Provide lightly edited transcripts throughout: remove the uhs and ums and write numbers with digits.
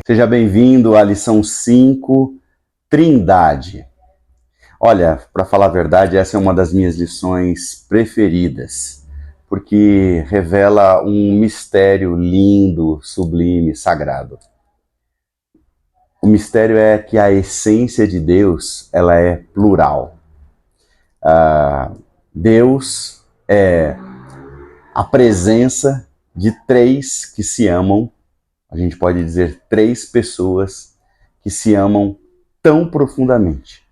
Seja bem-vindo à lição 5, Trindade. Olha, para falar a verdade, essa é uma das minhas lições preferidas, porque revela um mistério lindo, sublime, sagrado. O mistério é que a essência de Deus, ela é plural. Deus é a presença de três que se amam. A gente pode dizer três pessoas que se amam tão profundamente,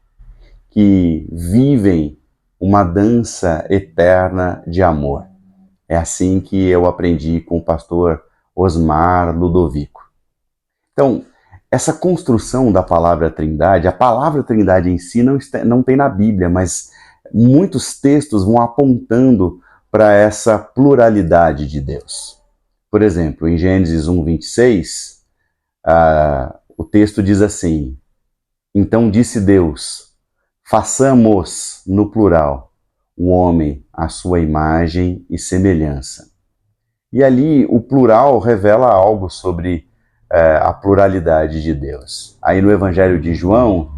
que vivem uma dança eterna de amor. É assim que eu aprendi com o pastor Osmar Ludovico. Então, essa construção da palavra Trindade, a palavra Trindade em si não tem na Bíblia, mas muitos textos vão apontando para essa pluralidade de Deus. Por exemplo, em Gênesis 1:26, o texto diz assim: Então disse Deus, façamos, no plural, o homem à sua imagem e semelhança. E ali o plural revela algo sobre a pluralidade de Deus. Aí no Evangelho de João,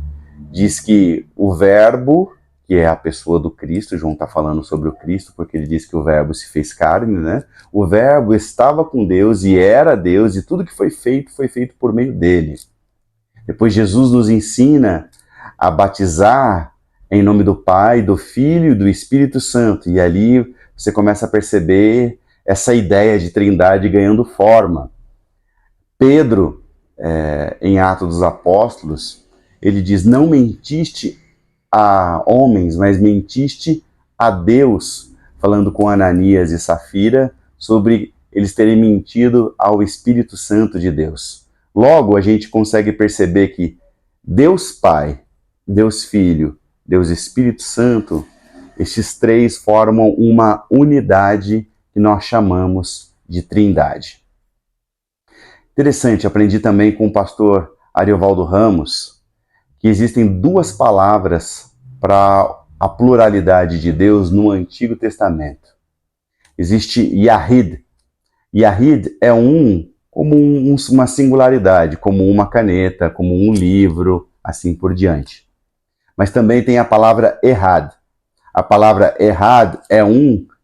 diz que o Verbo, que é a pessoa do Cristo, João está falando sobre o Cristo, porque ele diz que o Verbo se fez carne, né? O Verbo estava com Deus e era Deus, e tudo que foi feito por meio dele. Depois Jesus nos ensina a batizar em nome do Pai, do Filho e do Espírito Santo. E ali você começa a perceber essa ideia de trindade ganhando forma. Pedro, em Atos dos Apóstolos, ele diz: não mentiste a homens, mas mentiste a Deus, falando com Ananias e Safira sobre eles terem mentido ao Espírito Santo de Deus. Logo, a gente consegue perceber que Deus Pai, Deus Filho, Deus Espírito Santo, estes três formam uma unidade que nós chamamos de Trindade. Interessante, aprendi também com o pastor Ariovaldo Ramos que existem duas palavras para a pluralidade de Deus no Antigo Testamento. Existe Yahid. Yahid é uma singularidade, como uma caneta, como um livro, assim por diante. Mas também tem a palavra Errad. A palavra Errad é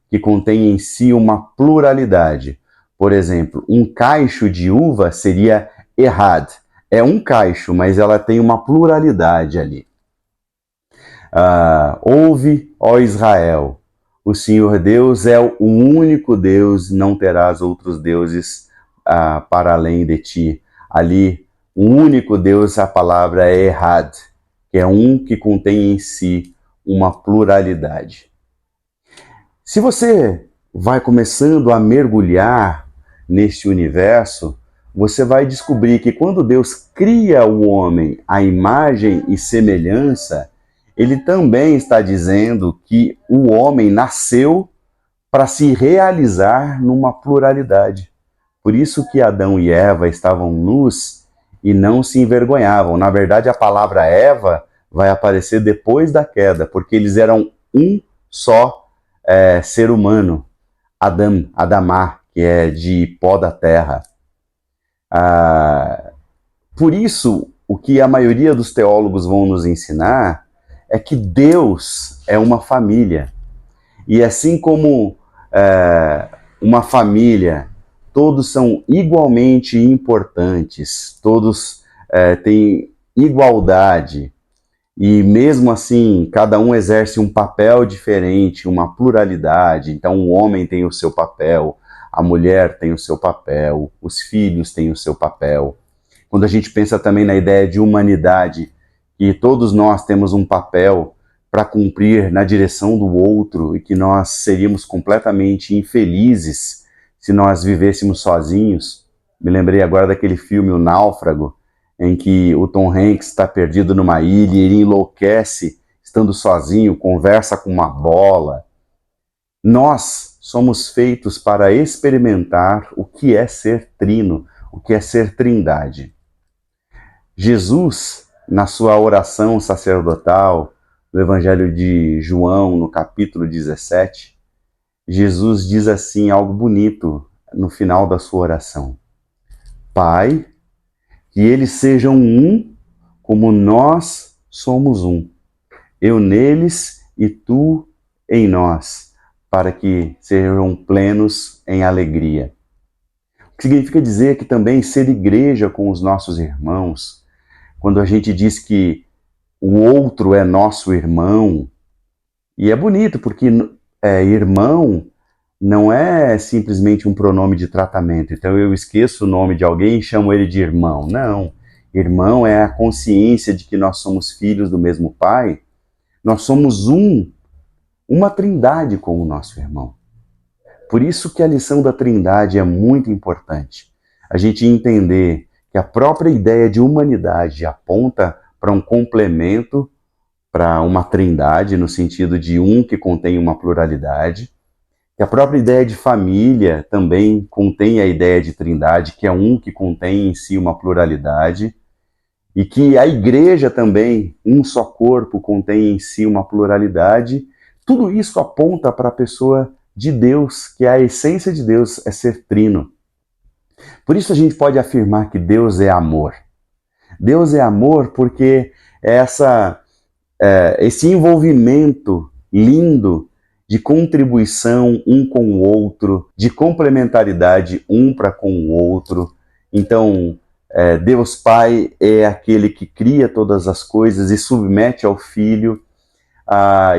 que contém em si uma pluralidade. Por exemplo, um cacho de uva seria Errad. É um cacho, mas ela tem uma pluralidade ali. Ouve, ó Israel, o Senhor Deus é o único Deus, não terás outros deuses para além de ti. Ali, o único Deus, a palavra é Errad, que é que contém em si uma pluralidade. Se você vai começando a mergulhar neste universo, você vai descobrir que quando Deus cria o homem à imagem e semelhança, ele também está dizendo que o homem nasceu para se realizar numa pluralidade. Por isso que Adão e Eva estavam nus e não se envergonhavam. Na verdade, a palavra Eva vai aparecer depois da queda, porque eles eram um só ser humano, Adamá, que é de pó da terra. Por isso, o que a maioria dos teólogos vão nos ensinar é que Deus é uma família. E assim como uma família, todos são igualmente importantes, todos têm igualdade, e mesmo assim, cada um exerce um papel diferente, uma pluralidade. Então, o homem tem o seu papel, a mulher tem o seu papel, os filhos têm o seu papel. Quando a gente pensa também na ideia de humanidade, que todos nós temos um papel para cumprir na direção do outro e que nós seríamos completamente infelizes se nós vivêssemos sozinhos. Me lembrei agora daquele filme O Náufrago, em que o Tom Hanks está perdido numa ilha e ele enlouquece estando sozinho, conversa com uma bola. Nós somos feitos para experimentar o que é ser trino, o que é ser trindade. Jesus, na sua oração sacerdotal, no Evangelho de João, no capítulo 17, Jesus diz assim algo bonito no final da sua oração: Pai, que eles sejam um como nós somos um. Eu neles e tu em nós, para que sejam plenos em alegria. O que significa dizer que também ser igreja com os nossos irmãos, quando a gente diz que o outro é nosso irmão, e é bonito porque irmão não é simplesmente um pronome de tratamento. Então eu esqueço o nome de alguém e chamo ele de irmão. Não. Irmão é a consciência de que nós somos filhos do mesmo Pai. Nós somos uma trindade com o nosso irmão. Por isso que a lição da trindade é muito importante. A gente entender que a própria ideia de humanidade aponta para um complemento, para uma trindade, no sentido de um que contém uma pluralidade, que a própria ideia de família também contém a ideia de trindade, que é um que contém em si uma pluralidade, e que a igreja também, um só corpo, contém em si uma pluralidade. Tudo isso aponta para a pessoa de Deus, que é a essência de Deus, é ser trino. Por isso a gente pode afirmar que Deus é amor. Deus é amor porque esse envolvimento lindo de contribuição um com o outro, de complementaridade um para com o outro. Então, Deus Pai é aquele que cria todas as coisas e submete ao Filho,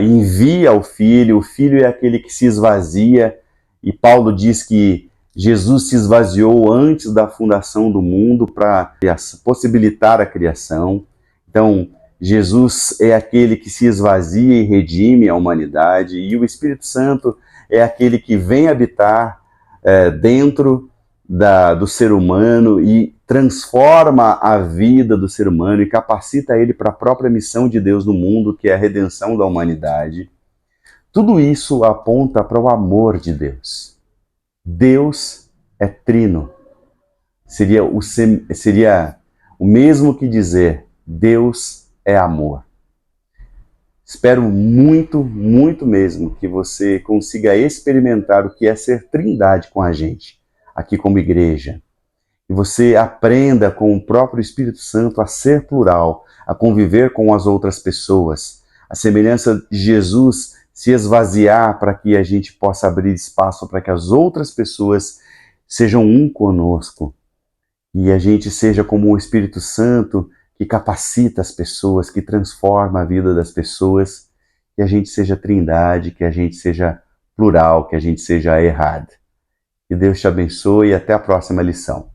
envia ao Filho, o Filho é aquele que se esvazia, e Paulo diz que Jesus se esvaziou antes da fundação do mundo para possibilitar a criação. Então, Jesus é aquele que se esvazia e redime a humanidade, e o Espírito Santo é aquele que vem habitar dentro do ser humano e transforma a vida do ser humano e capacita ele para a própria missão de Deus no mundo, que é a redenção da humanidade. Tudo isso aponta para o amor de Deus. Deus é trino. Seria o mesmo que dizer Deus é amor. Espero muito, muito mesmo que você consiga experimentar o que é ser trindade com a gente, aqui como igreja. Que você aprenda com o próprio Espírito Santo a ser plural, a conviver com as outras pessoas. A semelhança de Jesus se esvaziar para que a gente possa abrir espaço para que as outras pessoas sejam um conosco. E a gente seja como o Espírito Santo que capacita as pessoas, que transforma a vida das pessoas, que a gente seja trindade, que a gente seja plural, que a gente seja errado. Que Deus te abençoe e até a próxima lição.